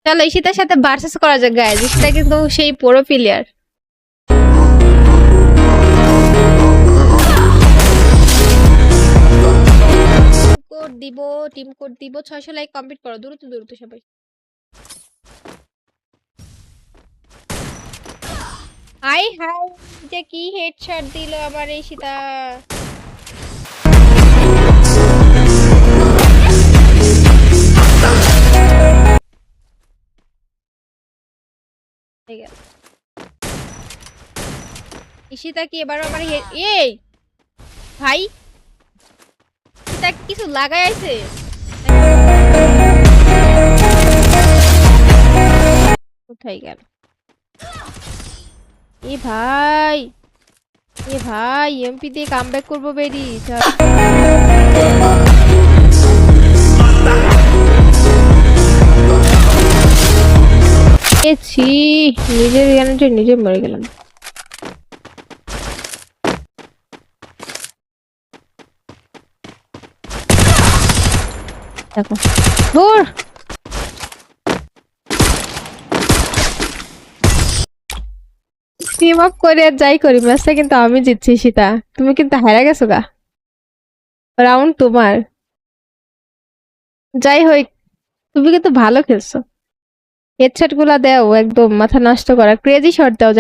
চলো ঈশিতার সাথে ভার্সেস করা যাক গাইজ। ঈশিতা কিন্তু সেই পুরো প্লেয়ার। কোড দিব, টিম কোড দিব। 600 লাইক কমপ্লিট করো, দ্রুত দ্রুত সবাই। হাই হাই, যে কি হেডশট দিল আমার ঈশিতা। ঈশিতা কি এবার আমার এই ভাই, ঈশিতা কিছু লাগাই আছে। কোথায় গেল এ ভাই? এ ভাই এমপি দিয়ে কামব্যাক করবো বেরি। ছি, নিজের জ্ঞানে নিজে মরে গেলাম। দেখো ধুর, টিম আপ করে আর যাই করি ম্যাচটা কিন্তু আমি জিতছি। সীতা তুমি কিন্তু হেরে গেছো গা, রাউন্ড তোমার। যাই হোক, তুমি কিন্তু ভালো খেলছো। হেডশট গুলা দাও একদম মাথা নষ্ট করা, ক্রেজি শট দাও।